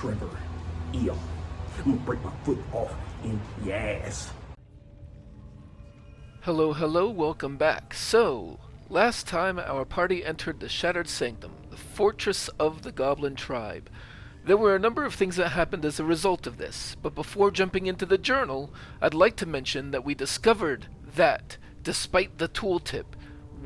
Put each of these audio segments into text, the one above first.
Trever. Aeon. I'm gonna break my foot off in your ass. Hello, welcome back. So, last time our party entered the Shattered Sanctum, the fortress of the Goblin tribe. There were a number of things that happened as a result of this, but before jumping into the journal, I'd like to mention that we discovered that, despite the tooltip,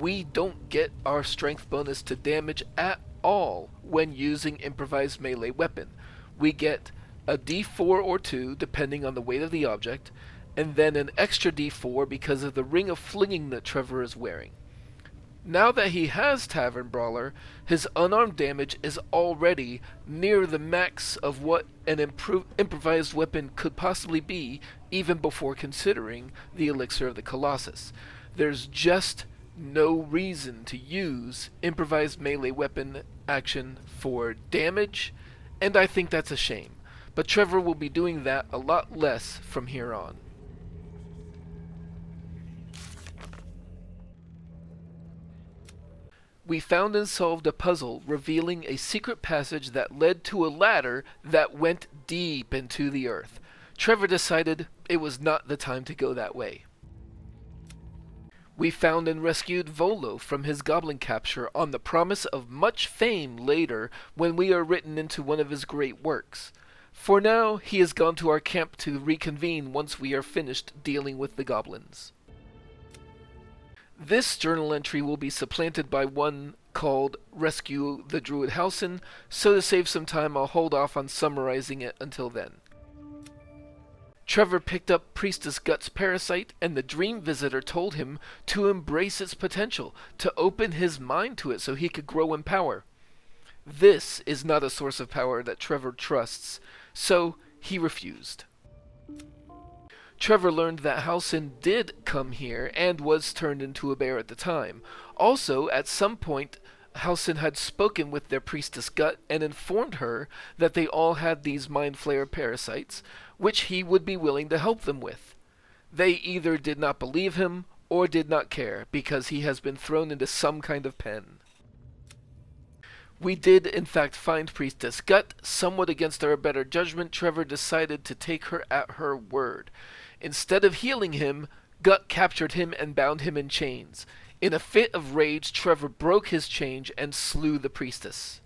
we don't get our strength bonus to damage at all when using improvised melee weapon. We get a d4 or 2 depending on the weight of the object, and then an extra d4 because of the ring of flinging that Trever is wearing. Now that he has Tavern Brawler, his unarmed damage is already near the max of what an improvised weapon could possibly be, even before considering the Elixir of the Colossus. There's just no reason to use improvised melee weapon action for damage, and I think that's a shame. But Trever will be doing that a lot less from here on. We found and solved a puzzle revealing a secret passage that led to a ladder that went deep into the earth. Trever decided it was not the time to go that way. We found and rescued Volo from his goblin capture on the promise of much fame later when we are written into one of his great works. For now, he has gone to our camp to reconvene once we are finished dealing with the goblins. This journal entry will be supplanted by one called Rescue the Druid Halsin, so to save some time I'll hold off on summarizing it until then. Trever picked up Priestess Gut's parasite, and the Dream Visitor told him to embrace its potential, to open his mind to it so he could grow in power. This is not a source of power that Trever trusts, so he refused. Trever learned that Halsin did come here and was turned into a bear at the time. Also, at some point, Halsin had spoken with their Priestess Gut and informed her that they all had these Mind Flayer parasites, which he would be willing to help them with. They either did not believe him or did not care, because he has been thrown into some kind of pen. We did, in fact, find Priestess Gut. Somewhat against our better judgment, Trever decided to take her at her word. Instead of healing him, Gut captured him and bound him in chains. In a fit of rage, Trever broke his chain and slew the priestess.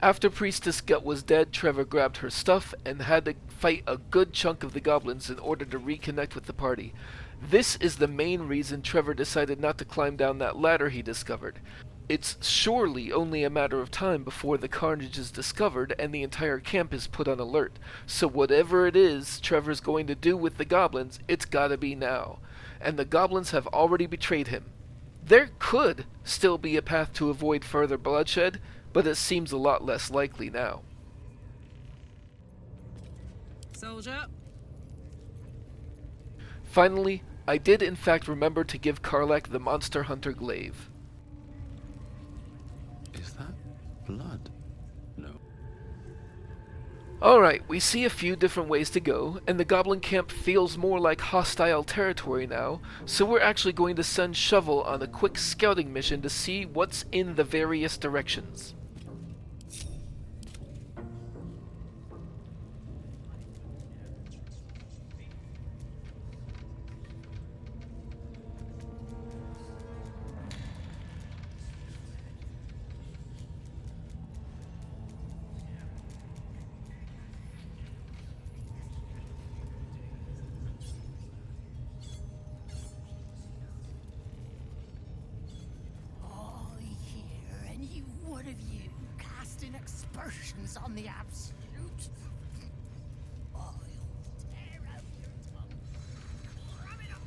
After Priestess Gut was dead, Trever grabbed her stuff and had to fight a good chunk of the goblins in order to reconnect with the party. This is the main reason Trever decided not to climb down that ladder he discovered. It's surely only a matter of time before the carnage is discovered and the entire camp is put on alert. So whatever it is Trevor's going to do with the goblins, it's gotta be now. And the goblins have already betrayed him. There could still be a path to avoid further bloodshed, but it seems a lot less likely now. Soldier. Finally, I did in fact remember to give Karlach the Monster Hunter glaive. Is that blood? No. Alright, we see a few different ways to go, and the goblin camp feels more like hostile territory now, so we're actually going to send Shovel on a quick scouting mission to see what's in the various directions. Aspersions on the absolute. I'll tear out your tongue. Ram it up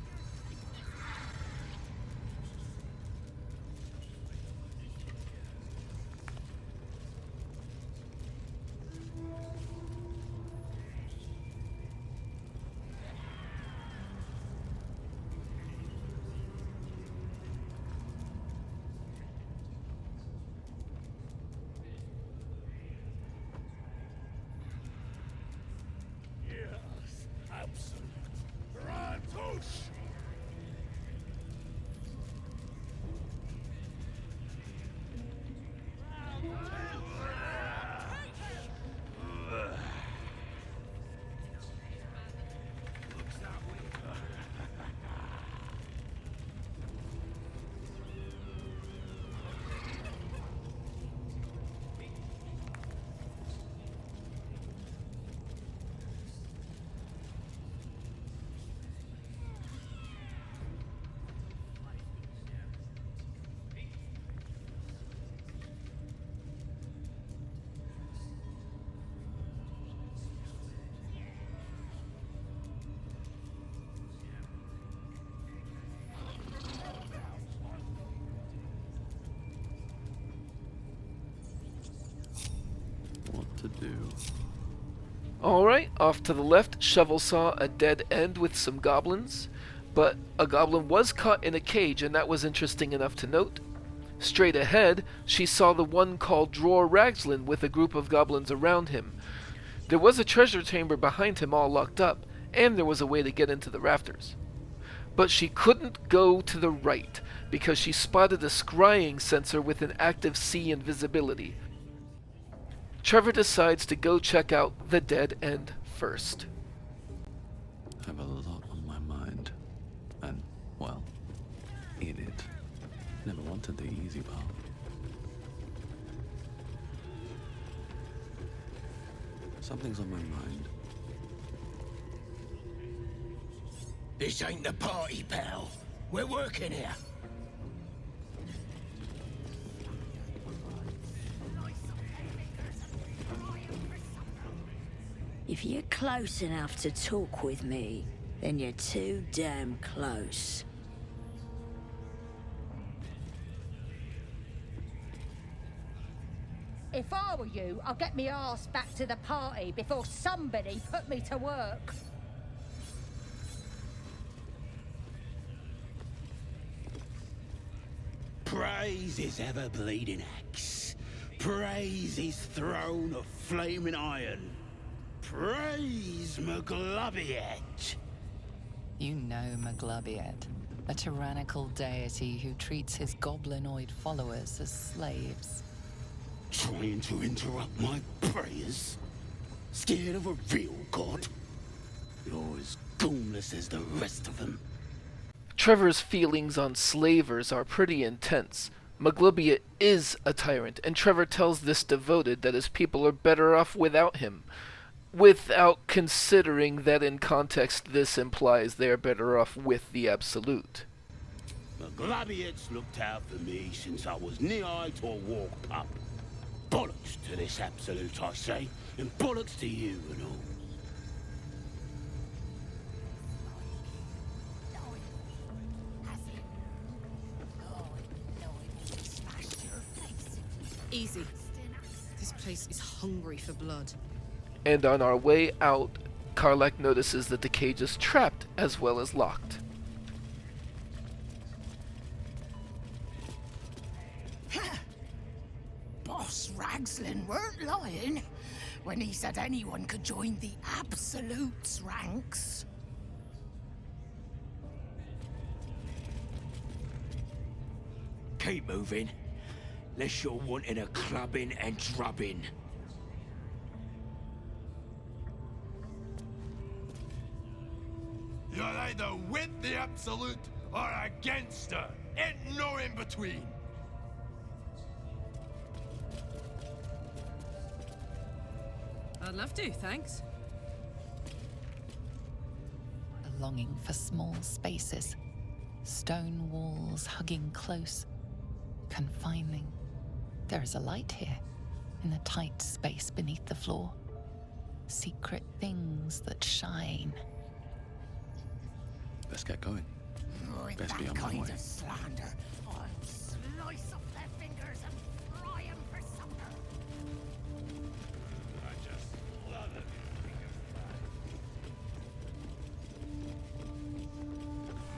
do. Alright, off to the left, Shovel saw a dead end with some goblins, but a goblin was caught in a cage, and that was interesting enough to note. Straight ahead, she saw the one called Dror Ragzlin with a group of goblins around him. There was a treasure chamber behind him all locked up, and there was a way to get into the rafters. But she couldn't go to the right, because she spotted a scrying sensor with an active sea invisibility. Trever decides to go check out the dead end first. I have a lot on my mind. And, well, in it. Never wanted the easy path. Something's on my mind. This ain't the party, pal. We're working here. If you're close enough to talk with me, then you're too damn close. If I were you, I'd get me arse back to the party before somebody put me to work. Praise his ever-bleeding axe. Praise his throne of flaming iron. Praise Maglubiet. You know Maglubiet, a tyrannical deity who treats his goblinoid followers as slaves. Trying to interrupt my prayers? Scared of a real god? You're as goonless as the rest of them. Trevor's feelings on slavers are pretty intense. Maglubiet is a tyrant, and Trever tells this devoted that his people are better off without him, without considering that in context this implies they are better off with the Absolute. Maglubiet's looked out for me since I was knee-high to a Worg pup. Bollocks to this Absolute, I say, and bollocks to you and all. Easy. This place is hungry for blood. And on our way out, Karlach notices that the cage is trapped as well as locked. Boss Ragzlin weren't lying when he said anyone could join the Absolute's ranks. Keep moving, lest you're wanting a clubbing and drubbing. You're either with the Absolute or against her. Ain't no in between. I'd love to, thanks. A longing for small spaces, stone walls hugging close, confining. There is a light here, in the tight space beneath the floor. Secret things that shine. Let's get going. With Best be that on my kind way. of slander, I'll slice off their fingers and fry 'em for supper. I just love it.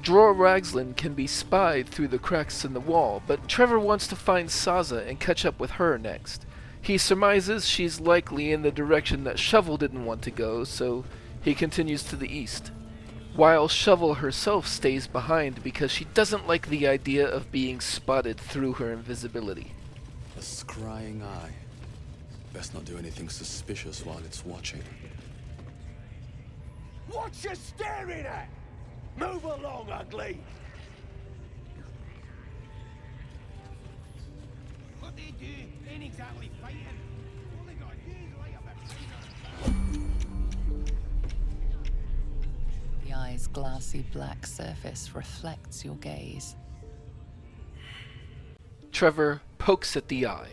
Dror Ragzlin can be spied through the cracks in the wall, but Trever wants to find Sazza and catch up with her next. He surmises she's likely in the direction that Shovel didn't want to go, so he continues to the east. While Shovel herself stays behind because she doesn't like the idea of being spotted through her invisibility. A scrying eye. Best not do anything suspicious while it's watching. What you staring at? Move along, ugly! What they do ain't exactly fighting. All they gotta do is light up a The eye's glassy black surface reflects your gaze. Trever pokes at the eye.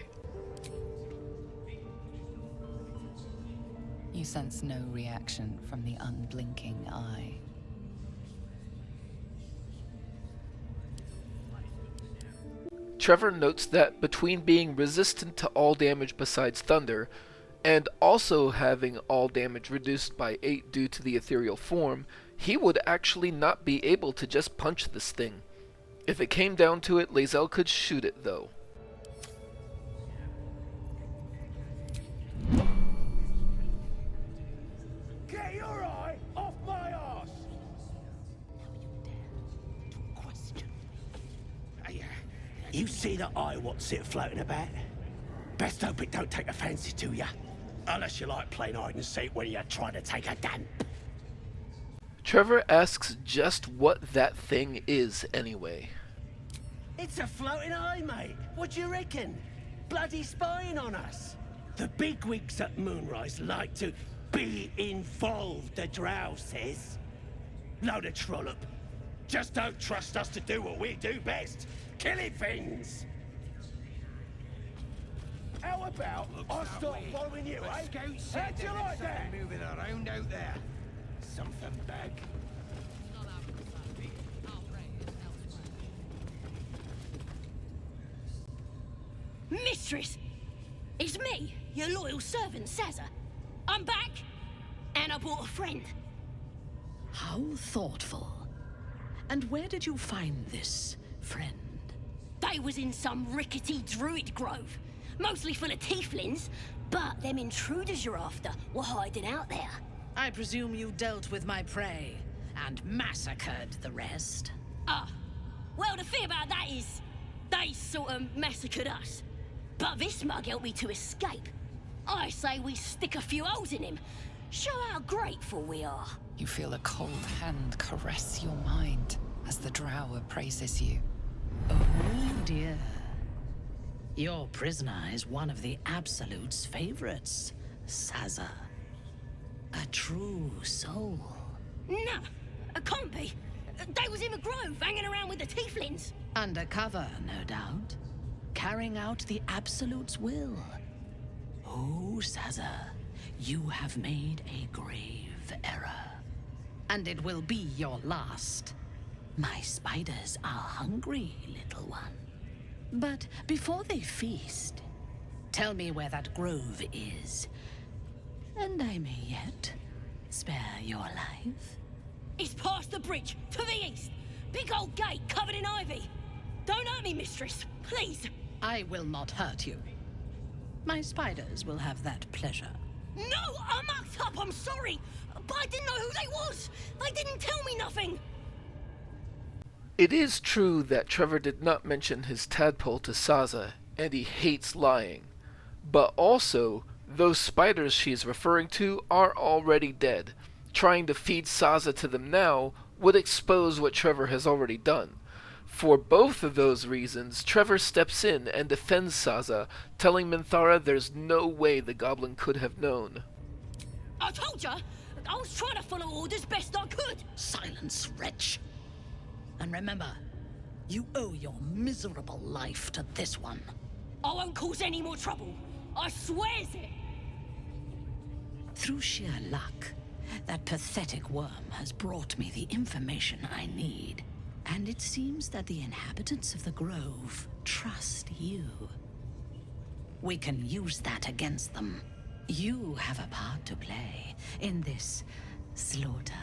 You sense no reaction from the unblinking eye. Trever notes that between being resistant to all damage besides thunder, and also having all damage reduced by 8 due to the ethereal form, he would actually not be able to just punch this thing. If it came down to it, Lae'zel could shoot it though. Get your eye off my arse! You see the eye what's it floating about? Best hope it don't take a fancy to ya. Unless you like playing hide and seek when you're trying to take a dump. Trever asks just what that thing is anyway. It's a floating eye, mate. What do you reckon? Bloody spying on us. The bigwigs at Moonrise like to be involved, the Drow says. Load of trollop. Just don't trust us to do what we do best. Killing things. How about I stop following you, eh? How'd you like that? Moving around out there. Something big. Mistress! It's me, your loyal servant, Sazza. I'm back, and I brought a friend. How thoughtful. And where did you find this friend? They was in some rickety druid grove, mostly full of tieflings, but them intruders you're after were hiding out there. I presume you dealt with my prey and massacred the rest? Well, the thing about that is, they sort of massacred us. But this mug helped me to escape. I say we stick a few holes in him. Show how grateful we are. You feel a cold hand caress your mind as the Drow appraises you. Oh dear. Your prisoner is one of the Absolute's favorites, Sazza. A true soul. No, it can't be. They was in the grove, hanging around with the tieflings. Undercover, no doubt. Carrying out the Absolute's will. Oh, Sazza, you have made a grave error. And it will be your last. My spiders are hungry, little one. But before they feast, tell me where that grove is. And I may yet spare your life. It's past the bridge, to the east. Big old gate covered in ivy. Don't hurt me, mistress, please. I will not hurt you. My spiders will have that pleasure. No, I mucked up, I'm sorry. But I didn't know who they was. They didn't tell me nothing. It is true that Trever did not mention his tadpole to Sazza, and he hates lying. But also, those spiders she is referring to are already dead. Trying to feed Sazza to them now would expose what Trever has already done. For both of those reasons, Trever steps in and defends Sazza, telling Minthara there's no way the goblin could have known. I told ya, I was trying to follow orders best I could. Silence, wretch. And remember, you owe your miserable life to this one. I won't cause any more trouble. I swears it. Through sheer luck, that pathetic worm has brought me the information I need. And it seems that the inhabitants of the Grove trust you. We can use that against them. You have a part to play in this slaughter.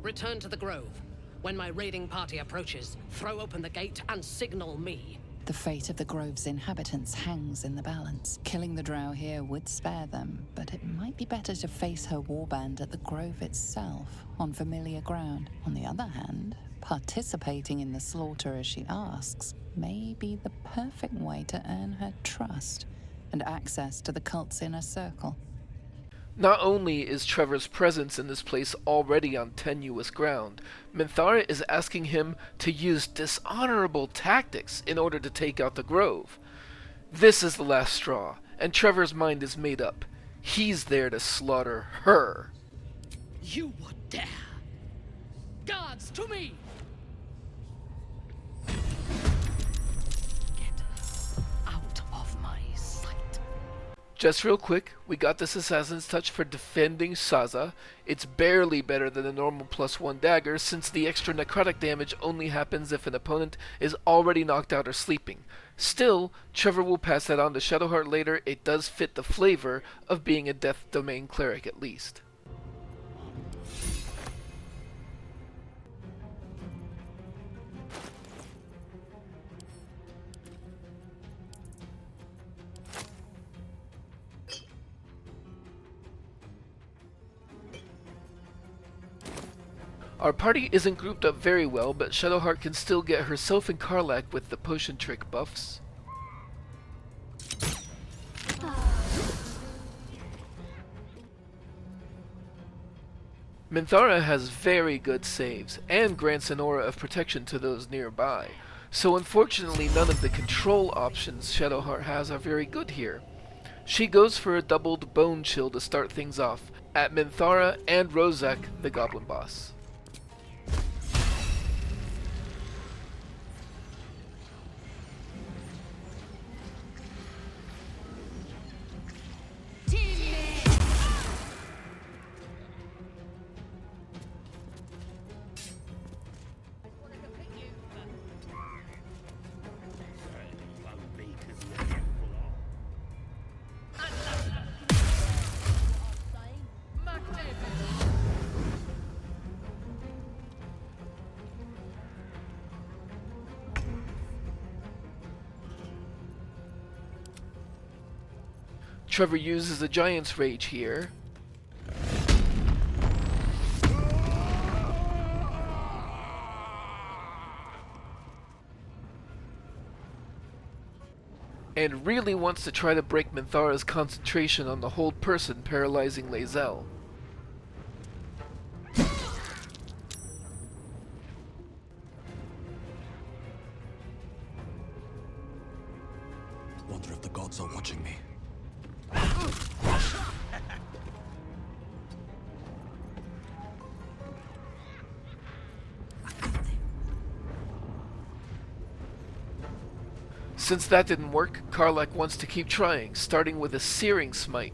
Return to the Grove. When my raiding party approaches, throw open the gate and signal me. The fate of the Grove's inhabitants hangs in the balance. Killing the Drow here would spare them, but it might be better to face her warband at the Grove itself, on familiar ground. On the other hand, participating in the slaughter as she asks may be the perfect way to earn her trust and access to the cult's inner circle. Not only is Trever's presence in this place already on tenuous ground, Minthara is asking him to use dishonorable tactics in order to take out the Grove. This is the last straw, and Trever's mind is made up. He's there to slaughter her. You would dare! Guards, to me! Get out of my sight. Just real quick, we got this Assassin's Touch for defending Sazza. It's barely better than a normal +1 dagger, since the extra necrotic damage only happens if an opponent is already knocked out or sleeping. Still, Trever will pass that on to Shadowheart later. It does fit the flavor of being a Death Domain cleric at least. Our party isn't grouped up very well, but Shadowheart can still get herself and Karlach with the potion trick buffs. Minthara has very good saves, and grants an aura of protection to those nearby, so unfortunately none of the control options Shadowheart has are very good here. She goes for a doubled bone chill to start things off, at Minthara and Rozak, the goblin boss. Trever uses a Giant's Rage here. And really wants to try to break Minthara's concentration on the hold person, paralyzing Lae'zel. Wonder if the gods are watching me. Since that didn't work, Karlach wants to keep trying, starting with a Searing Smite.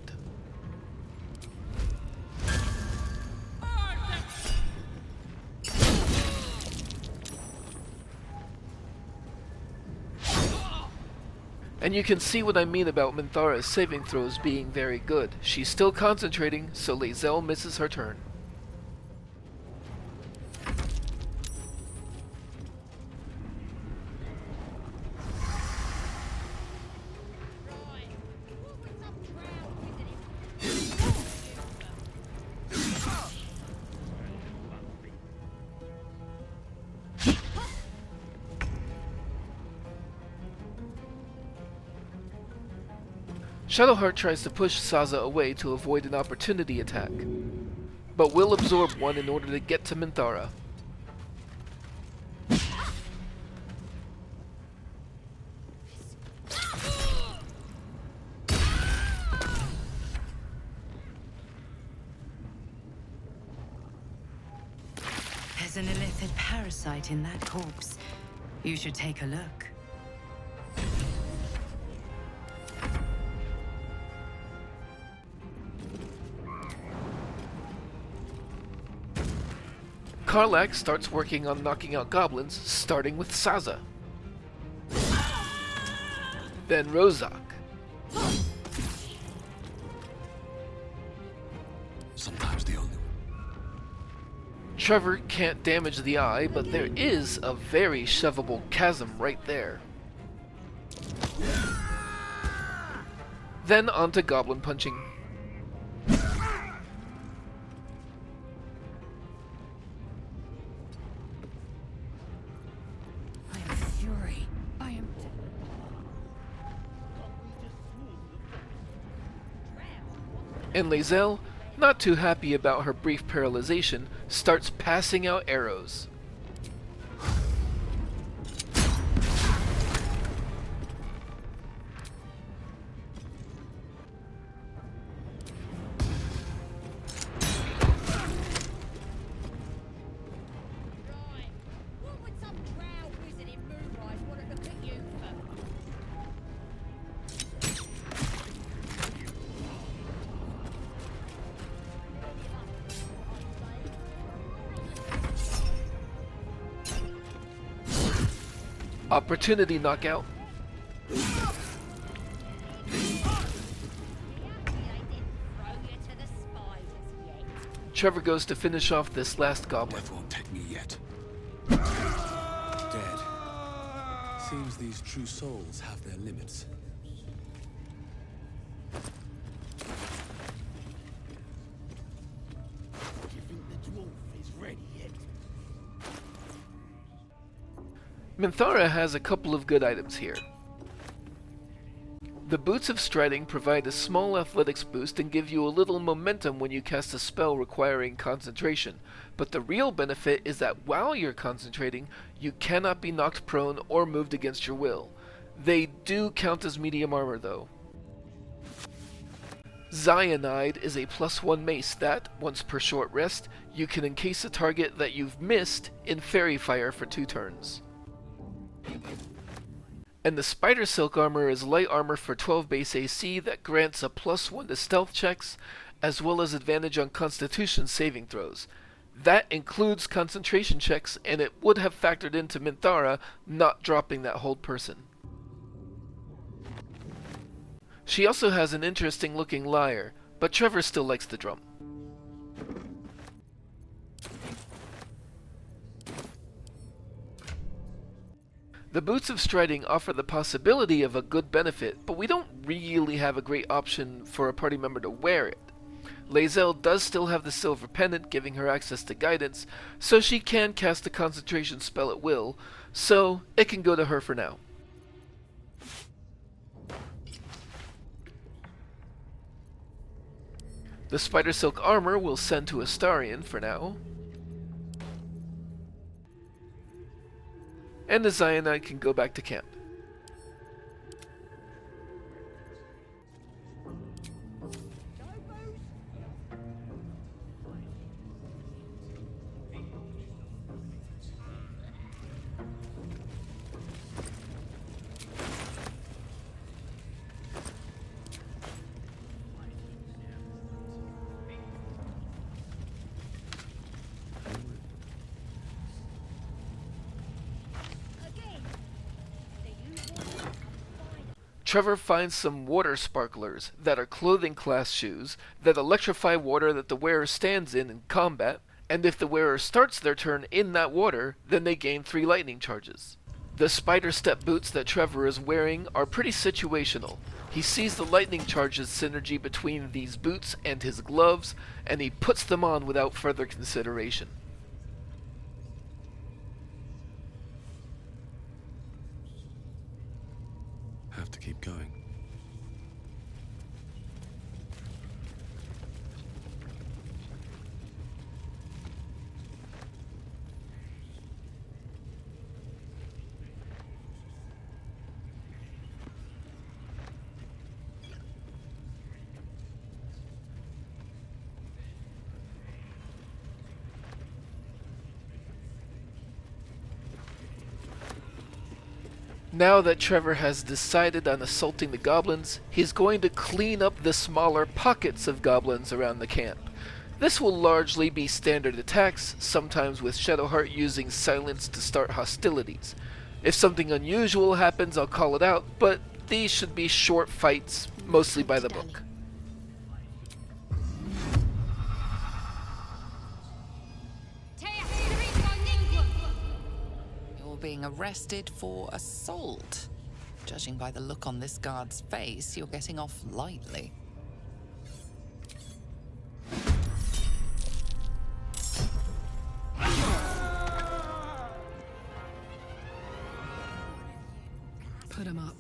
And you can see what I mean about Minthara's saving throws being very good. She's still concentrating, so Lae'zel misses her turn. Shadowheart tries to push Sazza away to avoid an opportunity attack, but will absorb one in order to get to Minthara. There's an illithid parasite in that corpse. You should take a look. Karlach starts working on knocking out goblins, starting with Sazza. Then Rozak. Sometimes the only one. Trever can't damage the eye, but there is a very shovable chasm right there. Then onto goblin punching. And Lae'zel, not too happy about her brief paralyzation, starts passing out arrows. Opportunity knockout. Trever goes to finish off this last goblin. Death won't take me yet. Dead. Seems these true souls have their limits. Do you think the dwarf is ready yet? Minthara has a couple of good items here. The Boots of Striding provide a small athletics boost and give you a little momentum when you cast a spell requiring concentration, but the real benefit is that while you're concentrating, you cannot be knocked prone or moved against your will. They do count as medium armor though. Cyanide is a +1 mace that, once per short rest, you can encase a target that you've missed in Fairy Fire for 2 turns. And the Spider Silk armor is light armor for 12 base AC that grants a +1 to stealth checks, as well as advantage on Constitution saving throws. That includes concentration checks, and it would have factored into Minthara not dropping that hold person. She also has an interesting looking lyre, but Trever still likes the drum. The Boots of Striding offer the possibility of a good benefit, but we don't really have a great option for a party member to wear it. Lae'zel does still have the silver pendant giving her access to guidance, so she can cast a concentration spell at will, so it can go to her for now. The Spider Silk armor will send to Astarion for now. And the Cyanide can go back to camp. Trever finds some water sparklers that are clothing class shoes that electrify water that the wearer stands in combat, and if the wearer starts their turn in that water, then they gain 3 lightning charges. The spider step boots that Trever is wearing are pretty situational. He sees the lightning charges synergy between these boots and his gloves, and he puts them on without further consideration. Have to keep going. Now that Trever has decided on assaulting the goblins, he's going to clean up the smaller pockets of goblins around the camp. This will largely be standard attacks, sometimes with Shadowheart using silence to start hostilities. If something unusual happens, I'll call it out, but these should be short fights, mostly by the book. Being arrested for assault. Judging by the look on this guard's face, you're getting off lightly. Put him up.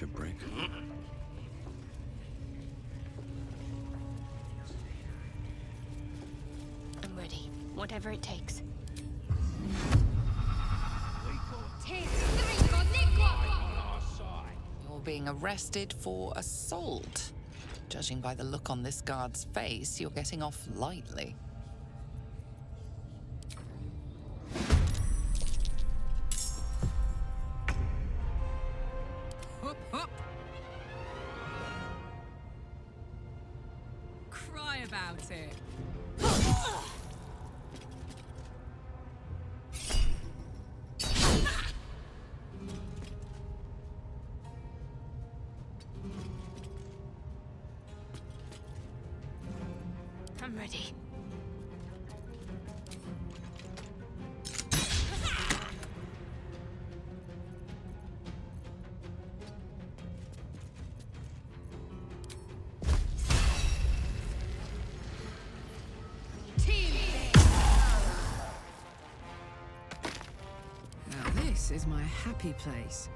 such a break. I'm ready. Whatever it takes. You're being arrested for assault. Judging by the look on this guard's face, you're getting off lightly. Cry about it. I'm ready. Now this is my happy place.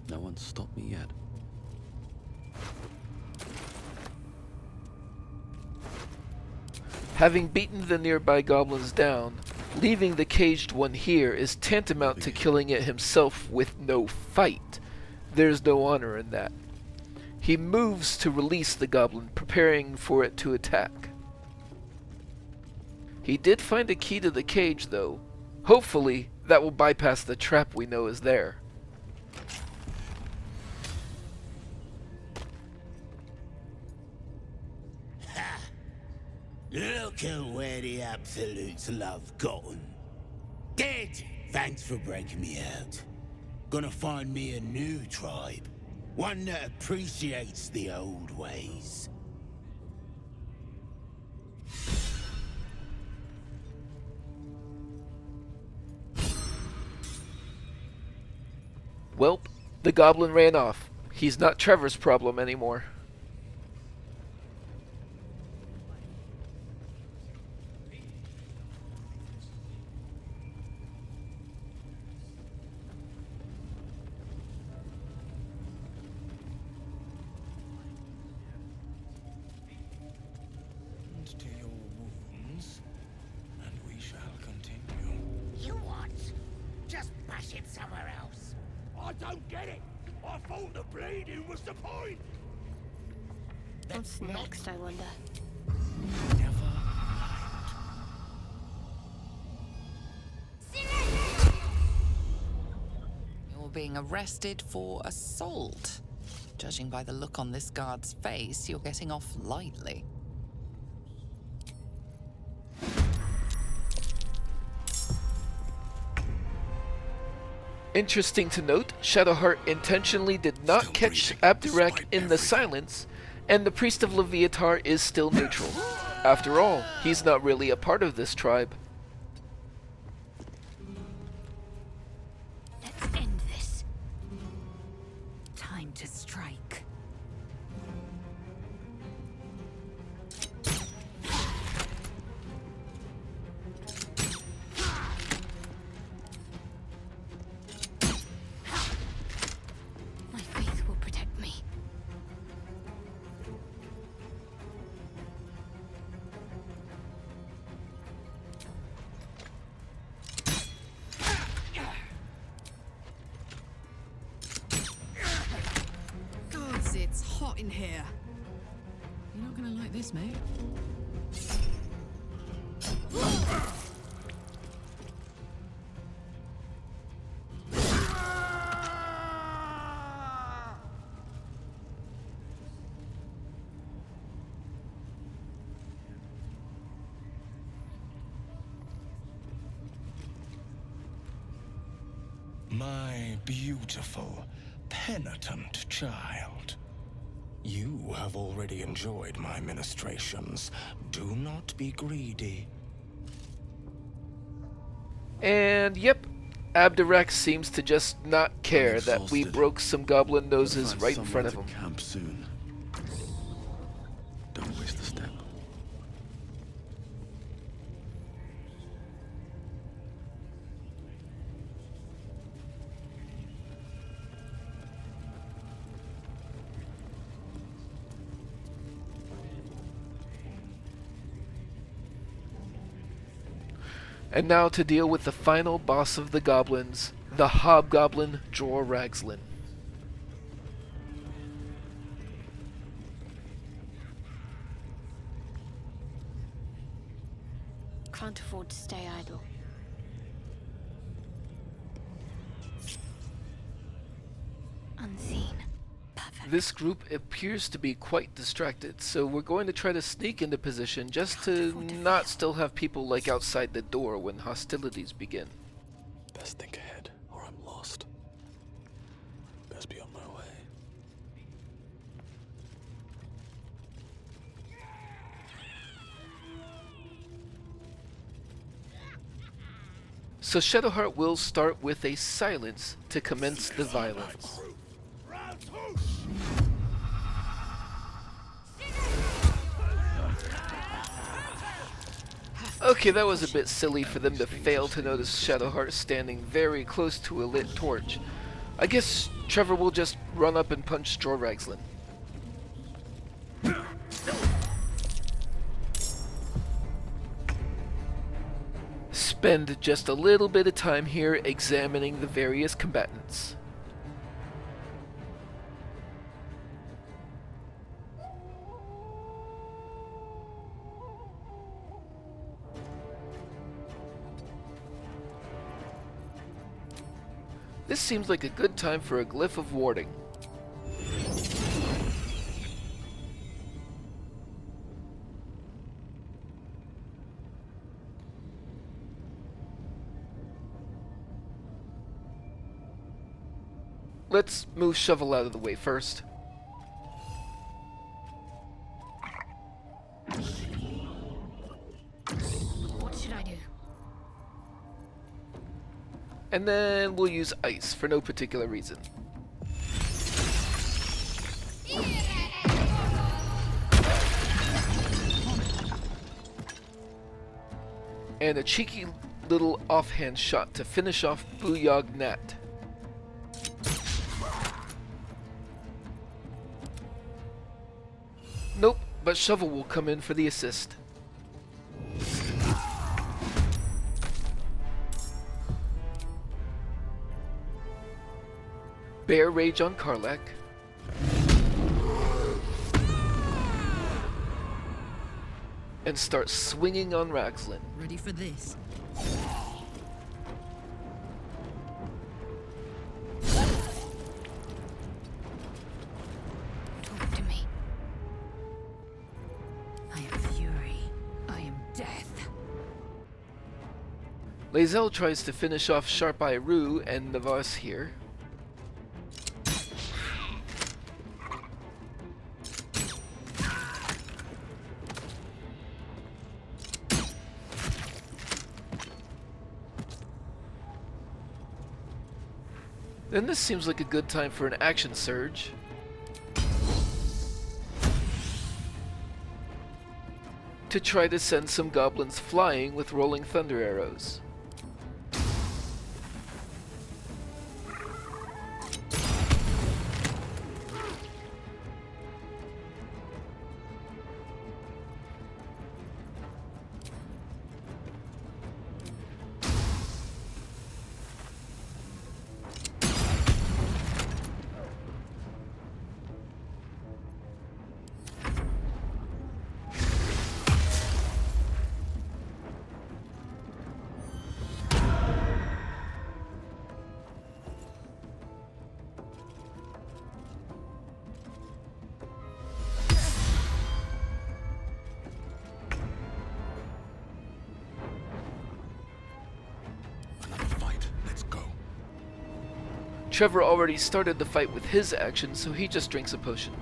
No one's stopped me yet. Having beaten the nearby goblins down, leaving the caged one here is tantamount to killing it himself with no fight. There's no honor in that. He moves to release the goblin, preparing for it to attack. He did find a key to the cage, though. Hopefully, that will bypass the trap we know is there. Look at where the Absolutes love gotten. Dead! Thanks for breaking me out. Gonna find me a new tribe. One that appreciates the old ways. Welp, the goblin ran off. He's not Trevor's problem anymore. To your wounds, and we shall continue. You what? Just bash it somewhere else. I don't get it. I thought the bleeding was the point. What's next, I wonder? Never You're being arrested for assault. Judging by the look on this guard's face, you're getting off lightly. Interesting to note, Shadowheart intentionally did not catch Abdurak in the silence, and the Priest of Leviatar is still neutral. After all, he's not really a part of this tribe. Let's end this. Time to strike. My faith will protect me. It's hot in here. You're not gonna like this, mate. My beautiful, penitent child. You have already enjoyed my ministrations. Do not be greedy. And yep, Abdurax seems to just not care that we broke some goblin noses right in front of him. Camp soon. Don't waste a step. And now to deal with the final boss of the goblins, the hobgoblin Dror Ragzlin. Can't afford to stay idle. Unseen. Perfect. This group appears to be quite distracted, so we're going to try to sneak into position just to not still have people like outside the door when hostilities begin. Best think ahead, or I'm lost. Best be on my way. So Shadowheart will start with a silence to commence the violence. Okay, that was a bit silly for them to fail to notice Shadowheart standing very close to a lit torch. I guess Trever will just run up and punch Dror Ragzlin. Spend just a little bit of time here examining the various combatants. This seems like a good time for a glyph of warding. Let's move Shovel out of the way first. What should I do? And then we'll use ice for no particular reason. And a cheeky little offhand shot to finish off Booyog Nat. Nope, but Shovel will come in for the assist. Bear Rage on Karlach. And start swinging on Ragzlin. Ready for this? Talk to me. I am fury. I am death. Lae'zel tries to finish off Sharp Eye Rue and Navas here. Then this seems like a good time for an action surge. To try to send some goblins flying with rolling thunder arrows. Trever already started the fight with his action, so he just drinks a potion.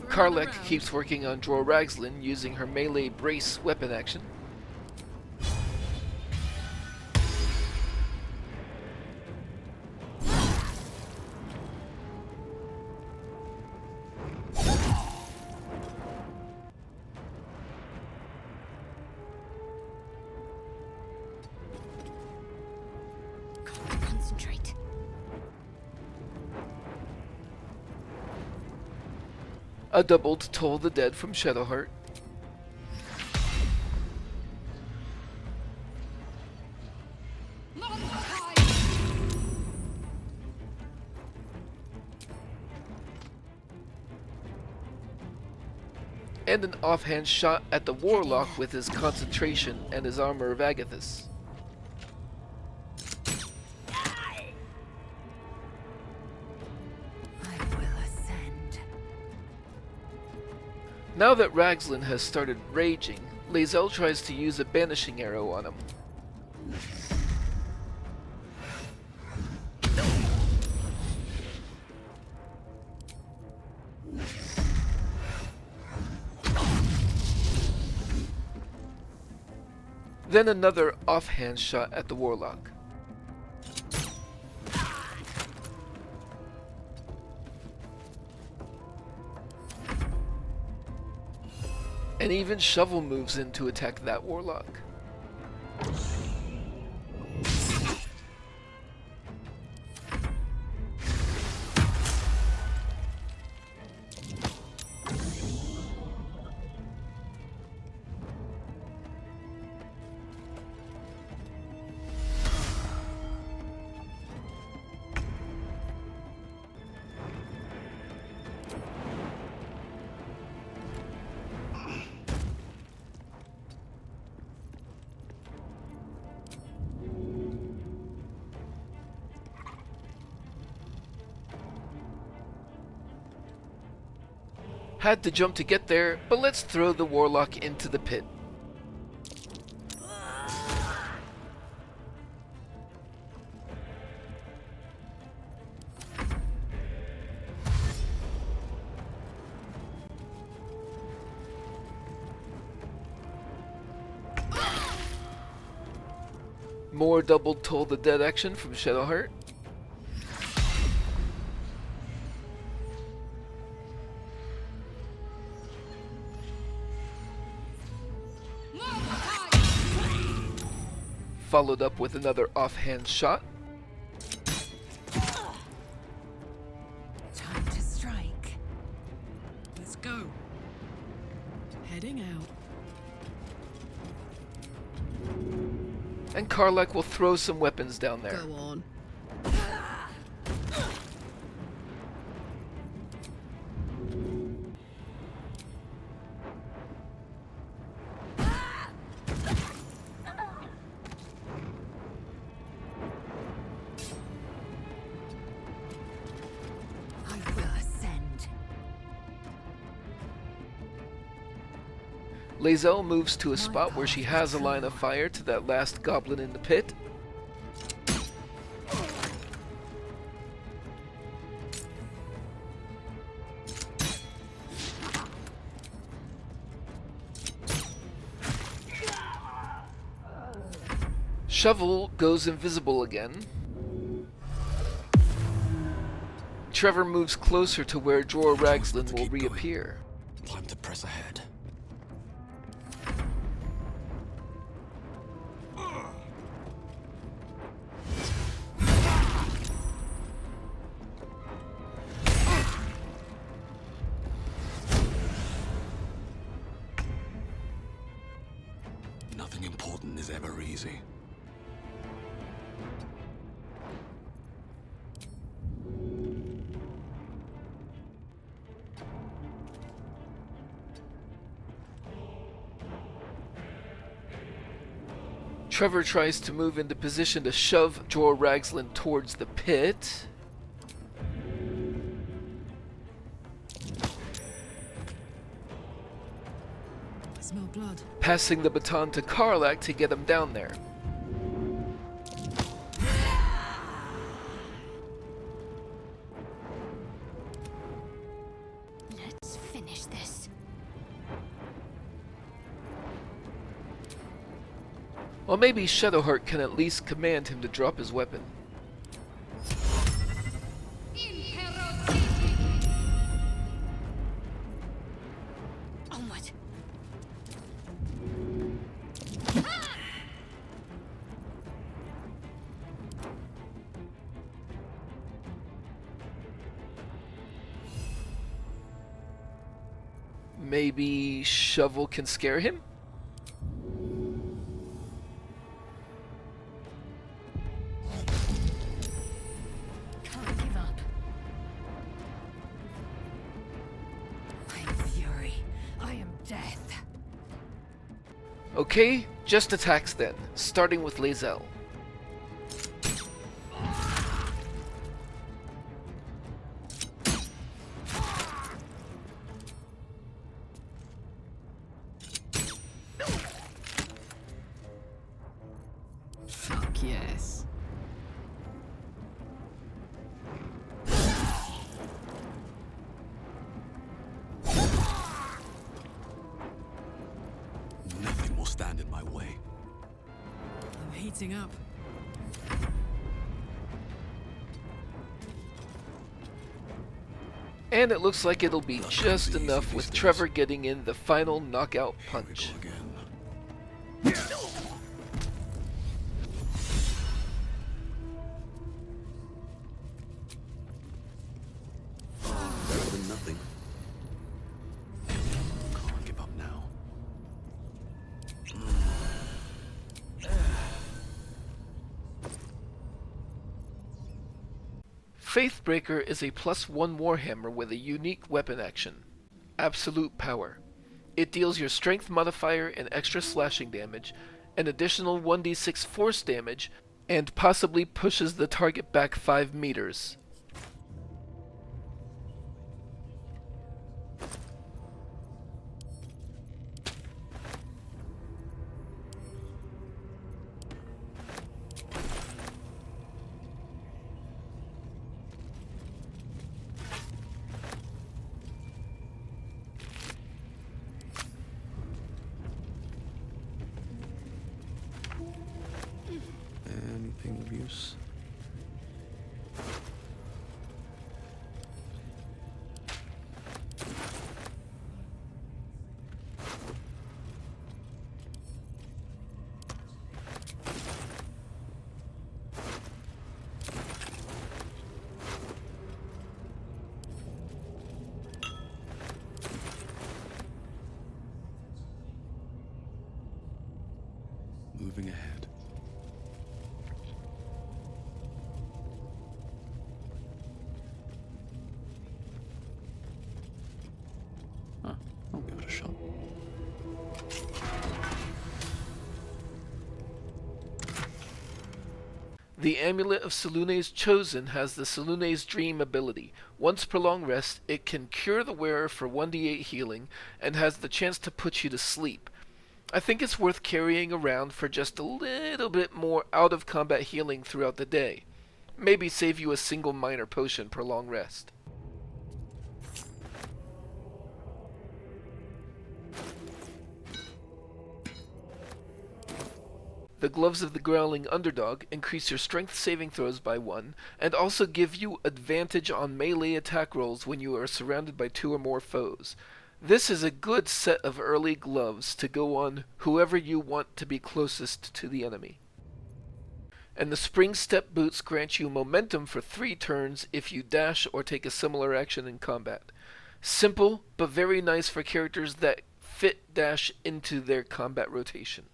Karlek keeps working on Dror Ragzlin using her melee brace weapon action. Concentrate. A double to toll the dead from Shadowheart. And an offhand shot at the Warlock with his concentration and his armor of Agathis. Now that Ragzlin has started raging, Lae'zel tries to use a banishing arrow on him. Then another offhand shot at the Warlock. And even Shovel moves in to attack that Warlock. Had to jump to get there, but let's throw the Warlock into the pit. More double toll the dead action from Shadowheart. Followed up with another offhand shot. Time to strike. Let's go. Heading out. And Karlek will throw some weapons down there. Go on. Lae'zel moves to a spot where she has a line of fire to that last goblin in the pit. Shovel goes invisible again. Trever moves closer to where Dror Ragzlin will reappear. Time to press ahead. Nothing important is ever easy. Trever tries to move into position to shove Dror Ragzlin towards the pit. I smell blood. Passing the baton to Karlak to get him down there. Let's finish this. Well, maybe Shadowheart can at least command him to drop his weapon. Onward. Maybe Shovel can scare him? Can't give up. I am fury. I am death. Okay, just attacks then, starting with Lae'zel. Fuck yes. Nothing will stand in my way. I'm heating up. And it looks like it'll be just enough with Trever getting in the final knockout punch. Better than nothing. Can't give up now. Faithbreaker is a +1 Warhammer with a unique weapon action, Absolute Power. It deals your strength modifier and extra slashing damage, an additional 1d6 force damage, and possibly pushes the target back 5 meters. Anything of use? Moving ahead. I'll give it a shot. The Amulet of Selune's Chosen has the Selune's Dream ability. Once per long rest, it can cure the wearer for 1d8 healing, and has the chance to put you to sleep. I think it's worth carrying around for just a little bit more out-of-combat healing throughout the day. Maybe save you a single minor potion per long rest. The Gloves of the Growling Underdog increase your strength saving throws by 1, and also give you advantage on melee attack rolls when you are surrounded by 2 or more foes. This is a good set of early gloves to go on whoever you want to be closest to the enemy. And the Spring Step Boots grant you momentum for 3 turns if you dash or take a similar action in combat. Simple, but very nice for characters that fit dash into their combat rotation.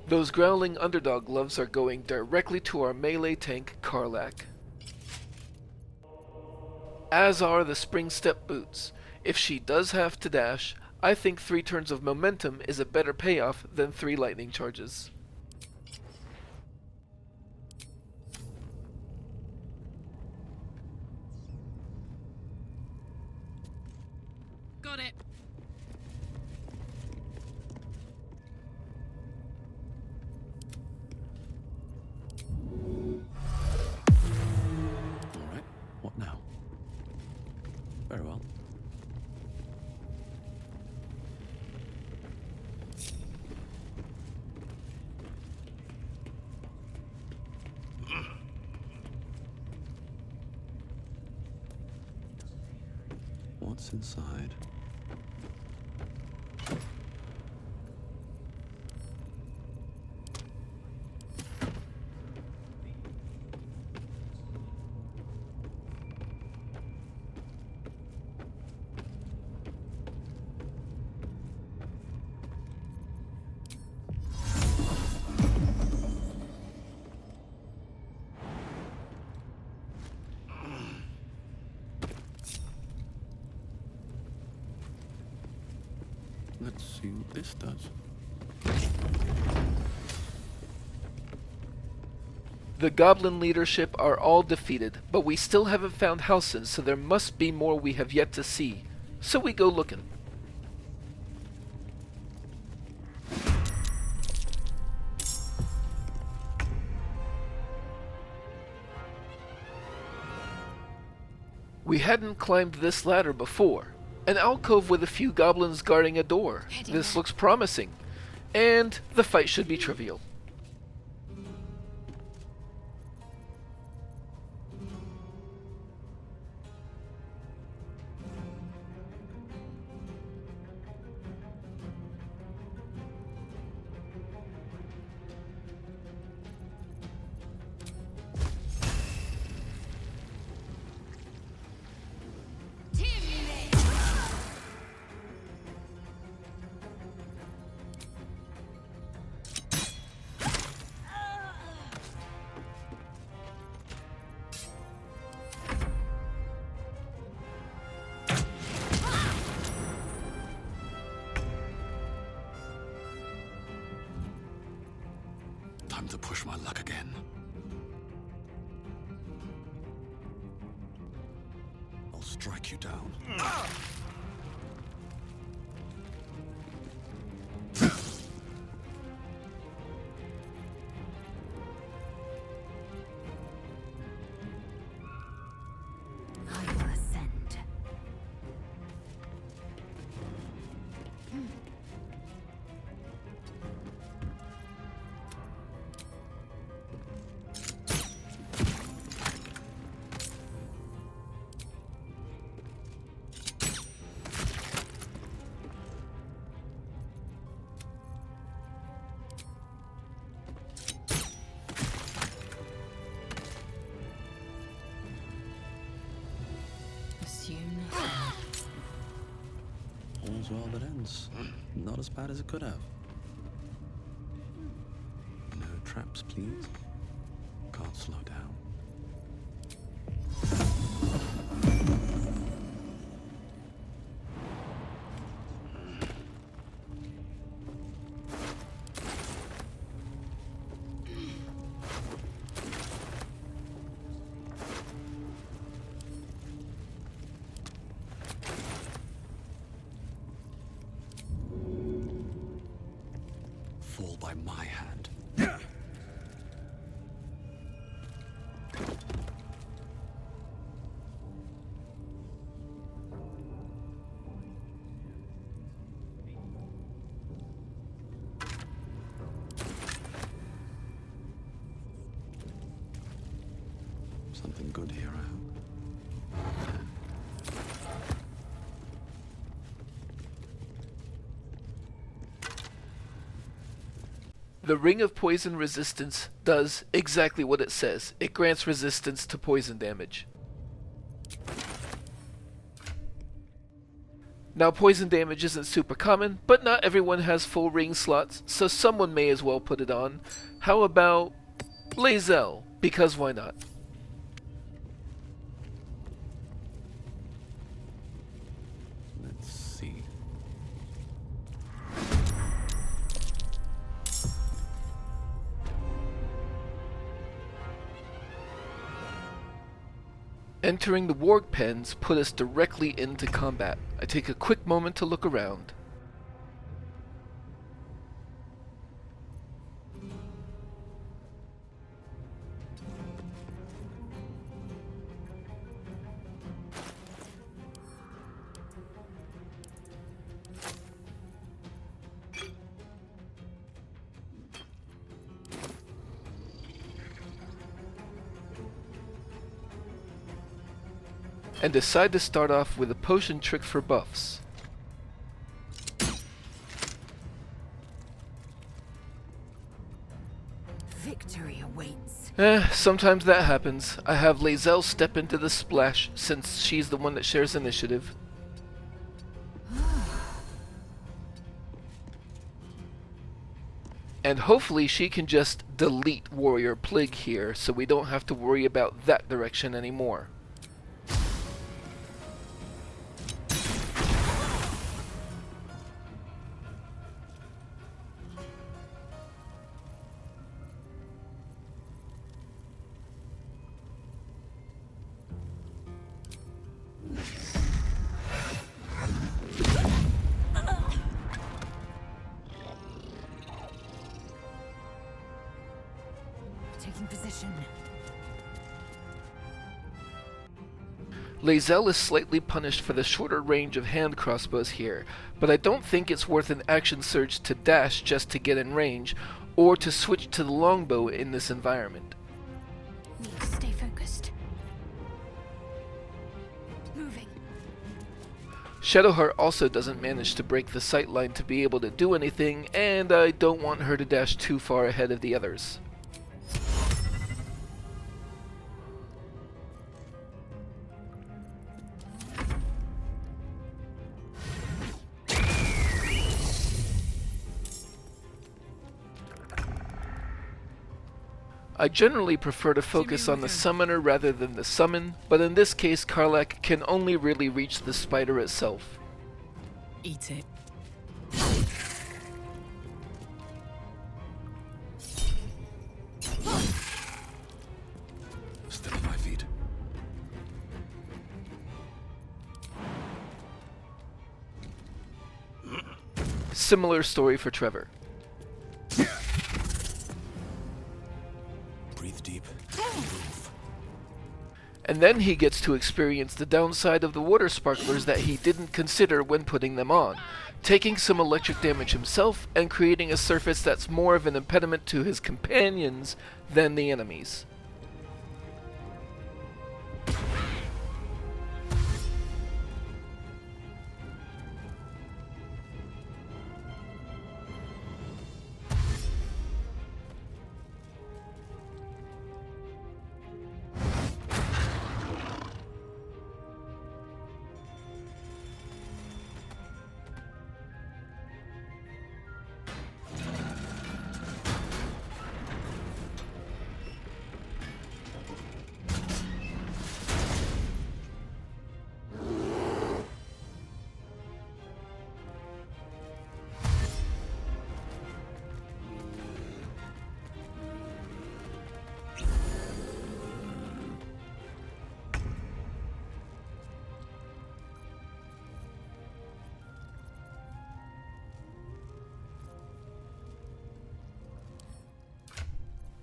Those growling underdog gloves are going directly to our melee tank, Karlach. As are the spring step boots. If she does have to dash, I think 3 turns of momentum is a better payoff than 3 lightning charges. Got it. Alright, what now? Very well. What's inside? Let's see what this does. The Goblin leadership are all defeated, but we still haven't found houses, so there must be more we have yet to see. So we go looking. We hadn't climbed this ladder before. An alcove with a few goblins guarding a door. This looks promising. And the fight should be trivial. Time to push my luck again. I'll strike you down. I will ascend. Assume All's well that ends. Not as bad as it could have. No traps, please. Can't slow down. Fall by my hand. Something good here, I hope. The Ring of Poison Resistance does exactly what it says. It grants resistance to poison damage. Now poison damage isn't super common, but not everyone has full ring slots, so someone may as well put it on. How about Lae'zel? Because why not? Let's see. Entering the Worg Pens put us directly into combat. I take a quick moment to look around. And decide to start off with a potion trick for buffs. Victory awaits. Sometimes that happens. I have Lae'zel step into the splash since she's the one that shares initiative. And hopefully she can just delete Warrior Plague here so we don't have to worry about that direction anymore. Taking position. Lae'zel is slightly punished for the shorter range of hand crossbows here, but I don't think it's worth an action surge to dash just to get in range, or to switch to the longbow in this environment. Need to stay focused. Moving. Shadowheart also doesn't manage to break the sightline to be able to do anything, and I don't want her to dash too far ahead of the others. I generally prefer to focus on the summoner rather than the summon, but in this case Karlach can only really reach the spider itself. Eat it. Step on my feet. Similar story for Trever. Breathe deep. And then he gets to experience the downside of the water sparklers that he didn't consider when putting them on, taking some electric damage himself and creating a surface that's more of an impediment to his companions than the enemies.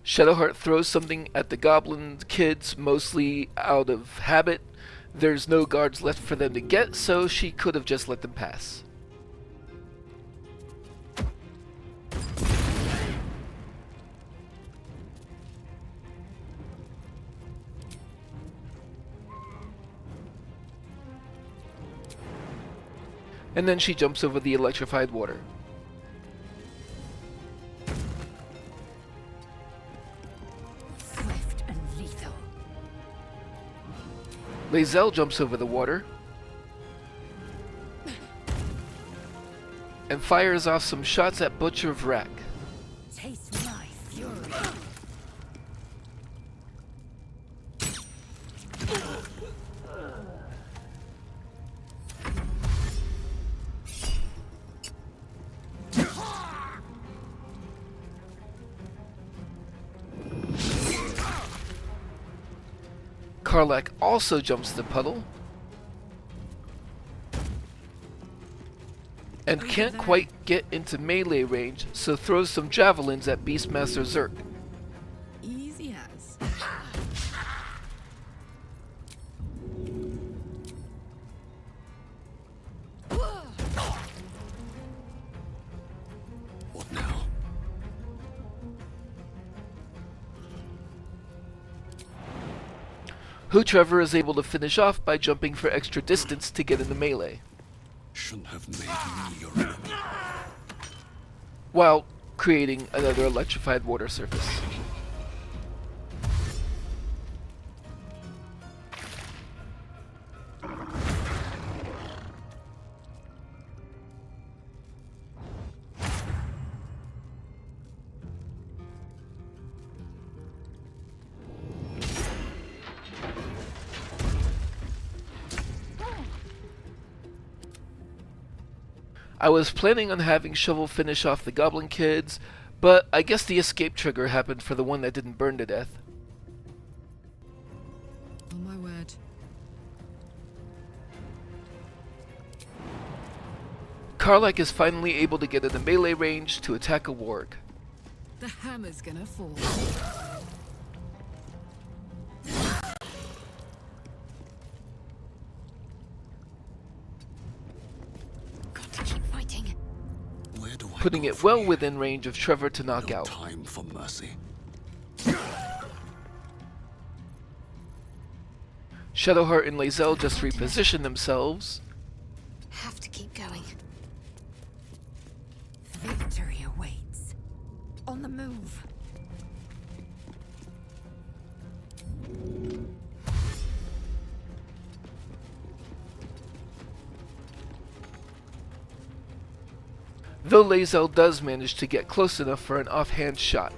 Shadowheart throws something at the goblin kids, mostly out of habit. There's no guards left for them to get, so she could have just let them pass. And then she jumps over the electrified water. Swift and lethal. Lae'zel jumps over the water. and fires off some shots at Butcher Vrak. Taste my fury. Karlach also jumps the puddle and can't quite get into melee range, so throws some javelins at Beastmaster Zerk. Easy as. What now? Who Trever is able to finish off by jumping for extra distance to get into melee, Shouldn't have made me your enemy. while creating another electrified water surface. I was planning on having Shovel finish off the Goblin kids, but I guess the escape trigger happened for the one that didn't burn to death. Oh my word. Karlach is finally able to get into melee range to attack a Worg. The hammer's gonna fall. Putting it well within range of Trever to knock out. Time for mercy. Shadowheart and Lae'zel just reposition themselves. Have to keep going. Victory awaits. On the move. Though Lae'zel does manage to get close enough for an offhand shot.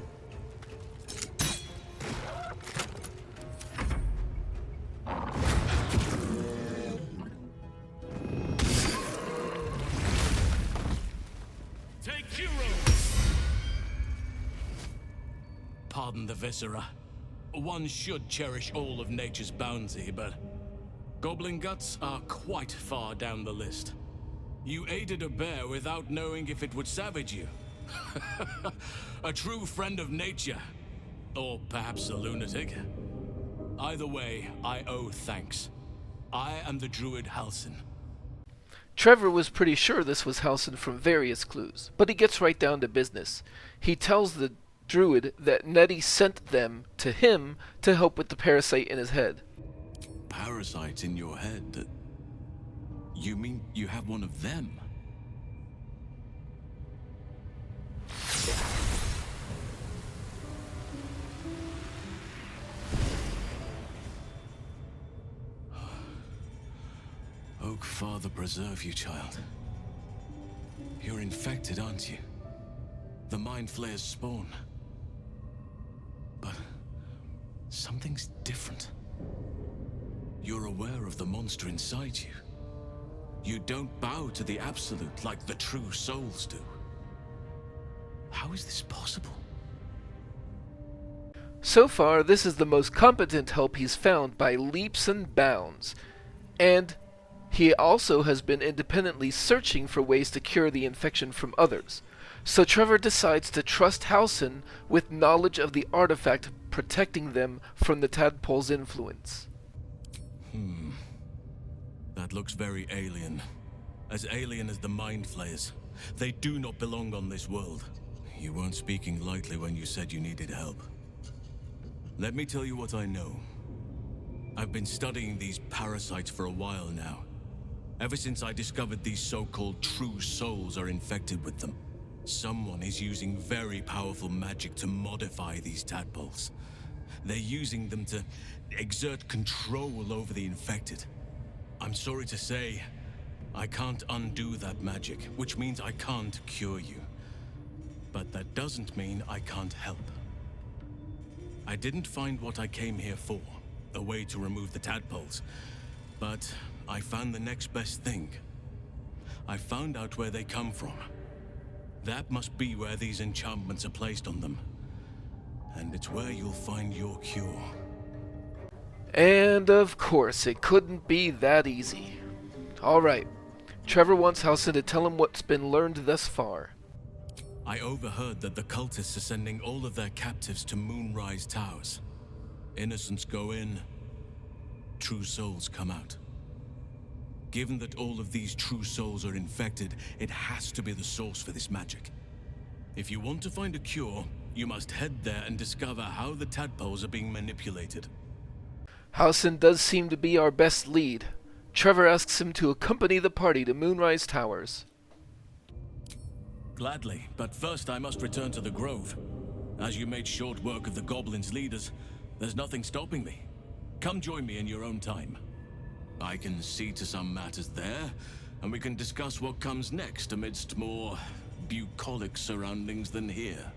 Take hero. Pardon the viscera. One should cherish all of nature's bounty, but goblin guts are quite far down the list. You aided a bear without knowing if it would savage you. A true friend of nature. Or perhaps a lunatic. Either way, I owe thanks. I am the druid Halsin. Trever was pretty sure this was Halsin from various clues, but he gets right down to business. He tells the druid that Nettie sent them to him to help with the parasite in his head. Parasite in your head? You mean you have one of them? Oak Father preserve you, child. You're infected, aren't you? The Mind Flayer's spawn. But something's different. You're aware of the monster inside you. You don't bow to the Absolute like the true souls do. How is this possible? So far, this is the most competent help he's found by leaps and bounds. And he also has been independently searching for ways to cure the infection from others. So Trever decides to trust Halsin with knowledge of the artifact protecting them from the tadpole's influence. That looks very alien. As alien as the Mind Flayers. They do not belong on this world. You weren't speaking lightly when you said you needed help. Let me tell you what I know. I've been studying these parasites for a while now. Ever since I discovered these so-called true souls are infected with them. Someone is using very powerful magic to modify these tadpoles. They're using them to exert control over the infected. I'm sorry to say, I can't undo that magic, which means I can't cure you. But that doesn't mean I can't help. I didn't find what I came here for, a way to remove the tadpoles, but I found the next best thing. I found out where they come from. That must be where these enchantments are placed on them. And it's where you'll find your cure. And of course, it couldn't be that easy. Alright, Trever wants Halsin to tell him what's been learned thus far. I overheard that the cultists are sending all of their captives to Moonrise Towers. Innocents go in, true souls come out. Given that all of these true souls are infected, it has to be the source for this magic. If you want to find a cure, you must head there and discover how the tadpoles are being manipulated. Halsin does seem to be our best lead. Trever asks him to accompany the party to Moonrise Towers. Gladly, but first I must return to the Grove. As you made short work of the Goblins' leaders, there's nothing stopping me. Come join me in your own time. I can see to some matters there, and we can discuss what comes next amidst more bucolic surroundings than here.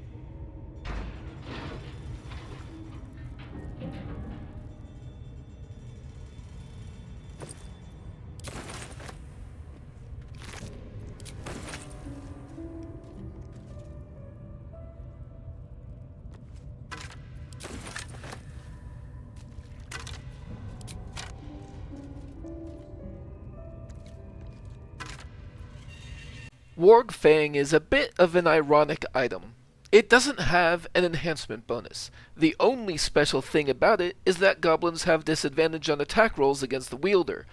Worg Fang is a bit of an ironic item. It doesn't have an enhancement bonus. The only special thing about it is that goblins have disadvantage on attack rolls against the wielder.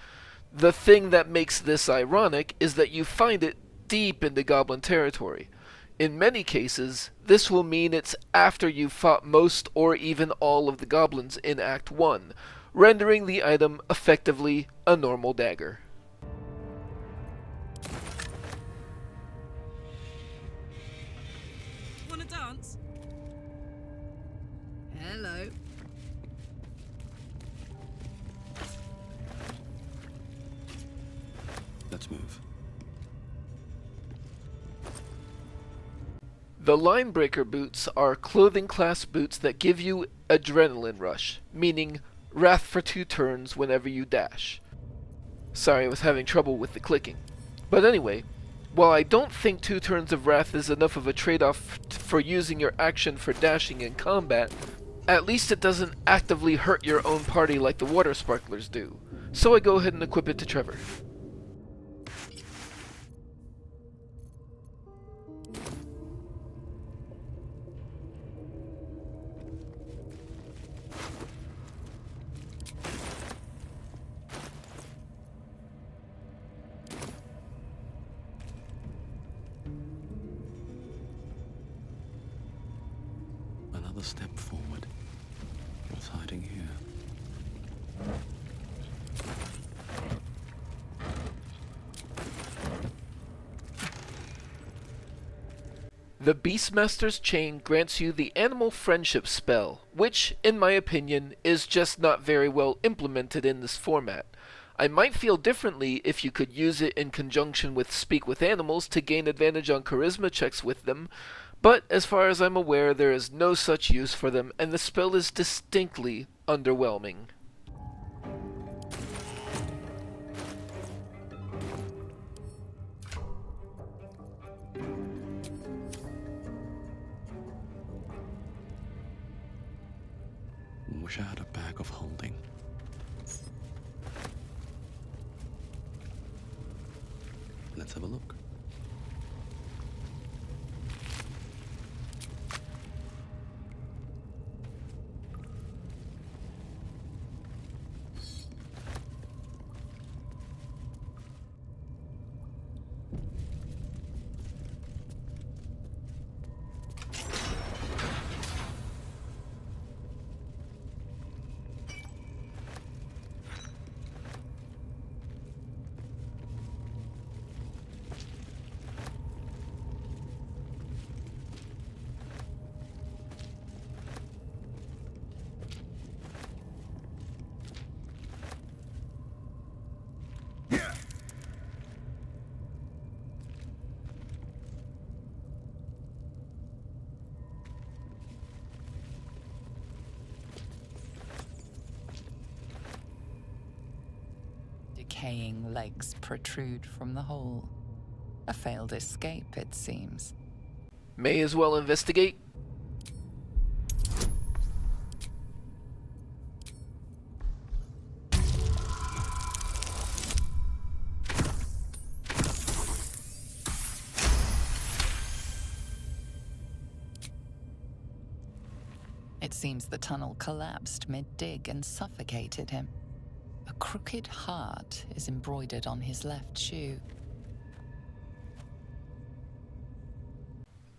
The thing that makes this ironic is that you find it deep into goblin territory. In many cases, this will mean it's after you've fought most or even all of the goblins in Act 1, rendering the item effectively a normal dagger. Wanna dance? Hello. Let's move. The Linebreaker boots are clothing class boots that give you adrenaline rush, meaning wrath for 2 turns whenever you dash. Sorry, I was having trouble with the clicking. But anyway, while I don't think 2 turns of wrath is enough of a trade-off for using your action for dashing in combat, at least it doesn't actively hurt your own party like the water sparklers do. So I go ahead and equip it to Trever. Another step forward. What's hiding here? The Beastmaster's Chain grants you the Animal Friendship spell, which, in my opinion, is just not very well implemented in this format. I might feel differently if you could use it in conjunction with Speak with Animals to gain advantage on charisma checks with them, but as far as I'm aware, there is no such use for them, and the spell is distinctly underwhelming. Wish I had a bag of holding. Let's have a look. decaying legs protrude from the hole. A failed escape, it seems. May as well investigate. It seems the tunnel collapsed mid-dig and suffocated him. A crooked heart is embroidered on his left shoe.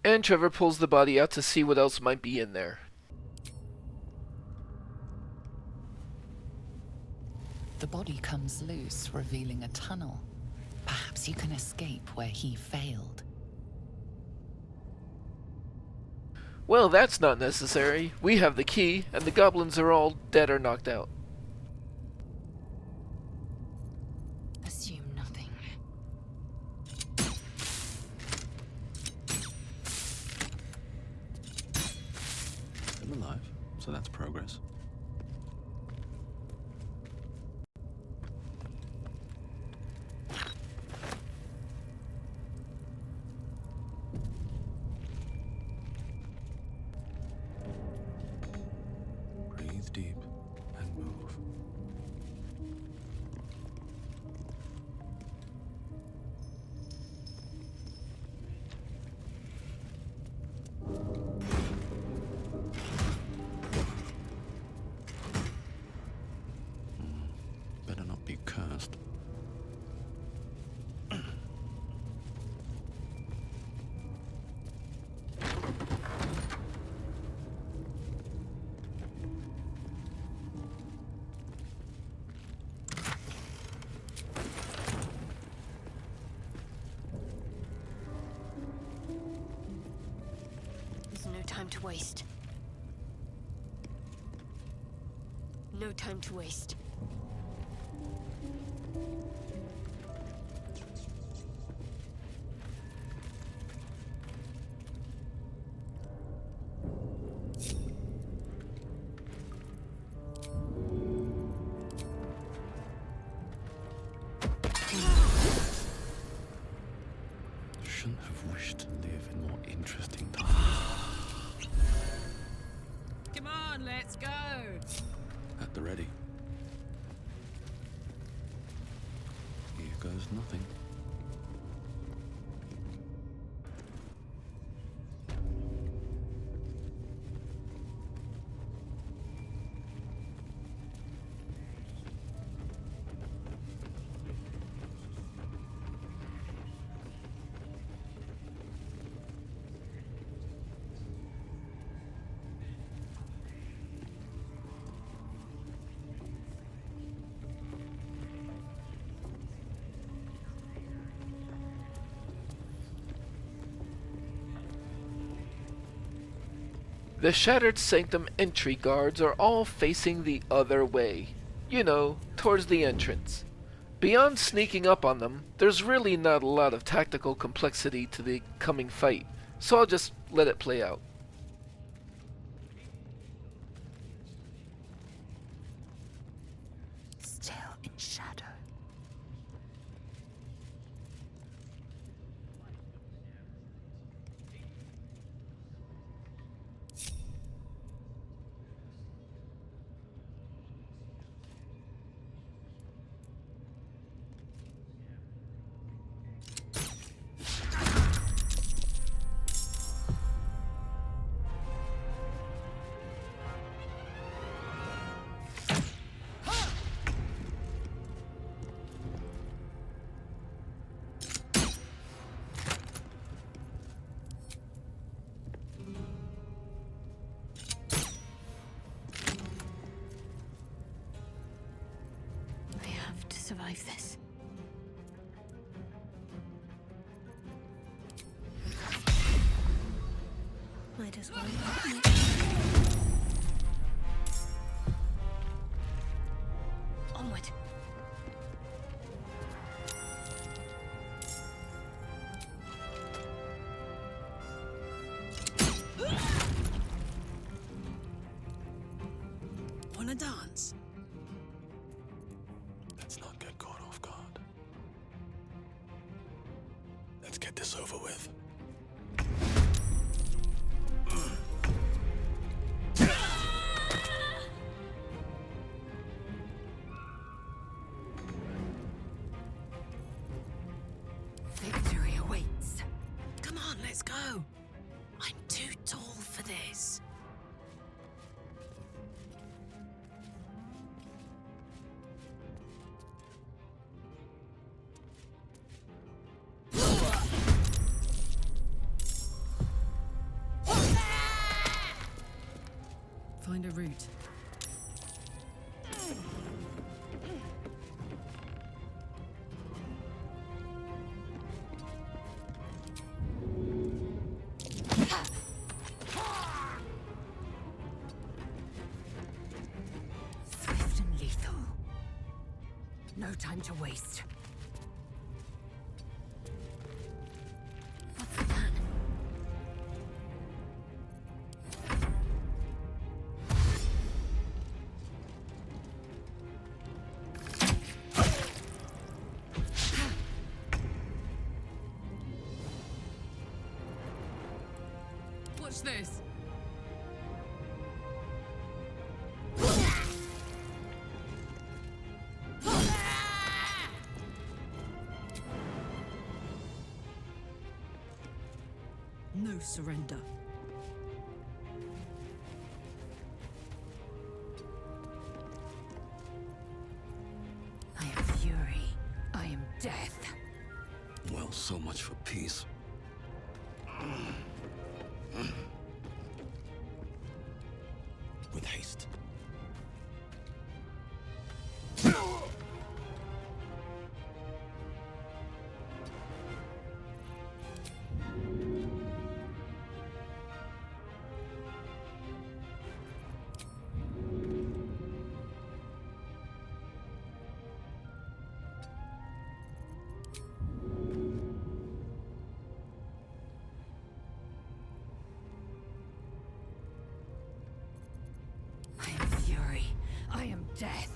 And Trever pulls the body out to see what else might be in there. The body comes loose, revealing a tunnel. Perhaps you can escape where he failed. Well, that's not necessary. We have the key, and the goblins are all dead or knocked out. Assume nothing. I'm alive, so that's progress. Breathe deep and move. Better not be cursed. There's no time to waste. No time to waste. Shouldn't have wished to live in more interesting times. Come on, let's go. At the ready. Here goes nothing. The Shattered Sanctum entry guards are all facing the other way. You know, towards the entrance. Beyond sneaking up on them, there's really not a lot of tactical complexity to the coming fight, so I'll just let it play out. Still in shadow. I have to survive this. Might as well. Onward. Wanna dance? Let's not get caught off guard. get this over with. Victory awaits. Come on, let's go. I'm too tall for this. Find a route. Swift and lethal. No time to waste. What's the plan? Watch this. No surrender. I am fury. I am death. Well, so much for peace. With haste. I am fury. I am death.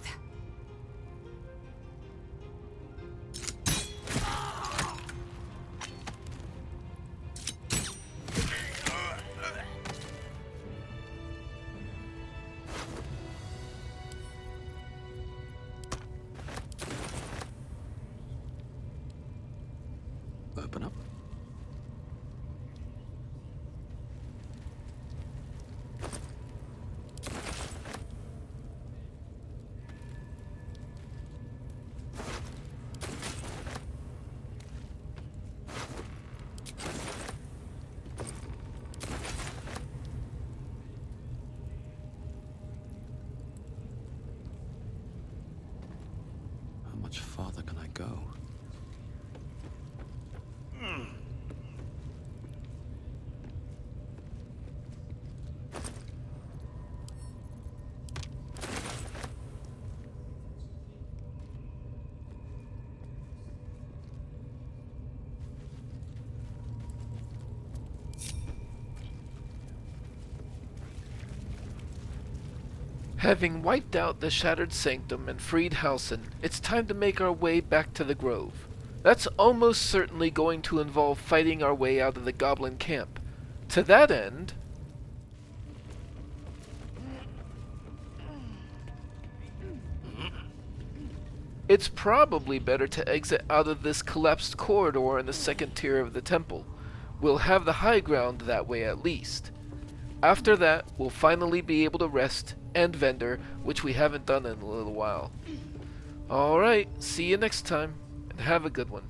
Open up. How much farther can I go? Having wiped out the Shattered Sanctum and freed Halsin, it's time to make our way back to the Grove. That's almost certainly going to involve fighting our way out of the Goblin camp. To that end, it's probably better to exit out of this collapsed corridor in the second tier of the temple. We'll have the high ground that way at least. After that, we'll finally be able to rest and vendor, which we haven't done in a little while. Alright, see you next time, and have a good one.